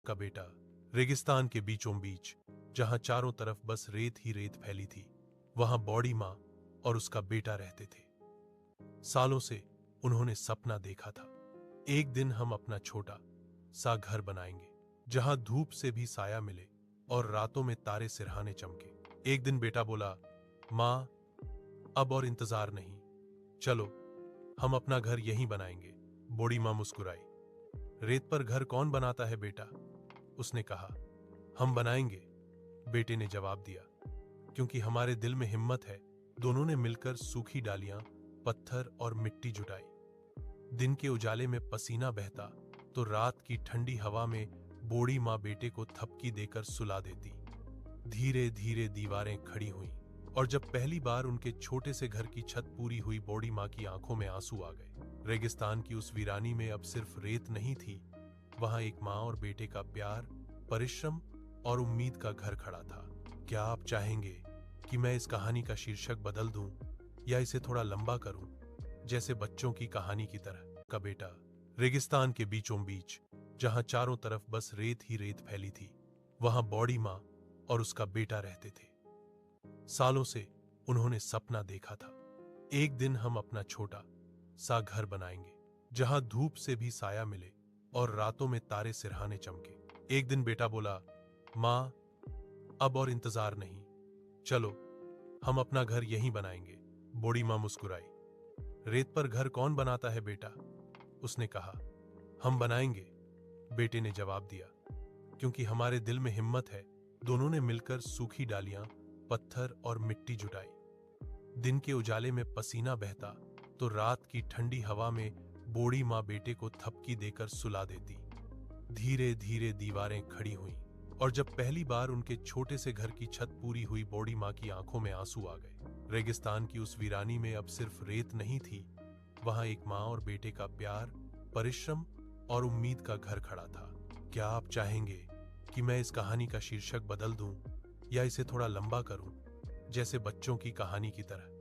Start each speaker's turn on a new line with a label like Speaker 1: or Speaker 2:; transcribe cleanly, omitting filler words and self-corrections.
Speaker 1: का बेटा। रेगिस्तान के बीचों बीच, जहां चारों तरफ बस रेत ही रेत फैली थी, वहां बॉडी माँ और उसका बेटा रहते थे। सालों से उन्होंने सपना देखा था, एक दिन हम अपना छोटा सा घर बनाएंगे, जहां धूप से भी साया मिले और रातों में तारे सिरहाने चमके। एक दिन बेटा बोला, माँ, अब और इंतजार नहीं, चलो हम अपना घर यहीं बनाएंगे। बूढ़ी माँ मुस्कुराई। रेत पर घर कौन बनाता है बेटा? उसने कहा। हम बनाएंगे, बेटे ने जवाब दिया, क्योंकि हमारे दिल में हिम्मत है। दोनों ने मिलकर सूखी डालियां, पत्थर और मिट्टी जुटाई। दिन के उजाले में पसीना बहता तो रात की ठंडी हवा में बूढ़ी माँ बेटे को थपकी देकर सुला देती। धीरे धीरे दीवारें खड़ी हुईं, और जब पहली बार उनके छोटे से घर की छत पूरी हुई, बूढ़ी माँ की आंखों में आंसू आ गए। रेगिस्तान की उस वीरानी में अब सिर्फ रेत नहीं थी, वहां एक माँ और बेटे का प्यार, परिश्रम और उम्मीद का घर खड़ा था। क्या आप चाहेंगे कि मैं इस कहानी का शीर्षक बदल दूं या इसे थोड़ा लंबा करूं, जैसे बच्चों की कहानी की तरह? का बेटा। रेगिस्तान के बीचों बीच, जहां चारों तरफ बस रेत ही रेत फैली थी, वहां बॉडी माँ और उसका बेटा रहते थे। सालों से उन्होंने सपना देखा था, एक दिन हम अपना छोटा सा घर बनाएंगे, जहां धूप से भी साया मिले और रातों में तारे सिरहाने चमके। एक दिन बेटा बोला, माँ, अब और इंतजार नहीं, चलो हम अपना घर यहीं बनाएंगे। बूढ़ी माँ मुस्कुराई। रेत पर घर कौन बनाता है बेटा? उसने कहा। हम बनाएंगे, बेटे ने जवाब दिया, क्योंकि हमारे दिल में हिम्मत है। दोनों ने मिलकर सूखी डालियां, पत्थर और मिट्टी जुटाई। दिन के उजाले में पसीना बहता तो रात की ठंडी हवा में बूढ़ी माँ बेटे को थपकी देकर सुला देती। धीरे धीरे दीवारें खड़ी हुईं, और जब पहली बार उनके छोटे से घर की छत पूरी हुई, बूढ़ी माँ की आंखों में आंसू आ गए। रेगिस्तान की उस वीरानी में अब सिर्फ रेत नहीं थी, वहां एक माँ और बेटे का प्यार, परिश्रम और उम्मीद का घर खड़ा था। क्या आप चाहेंगे कि मैं इस कहानी का शीर्षक बदल दूं या इसे थोड़ा लंबा करूं, जैसे बच्चों की कहानी की तरह?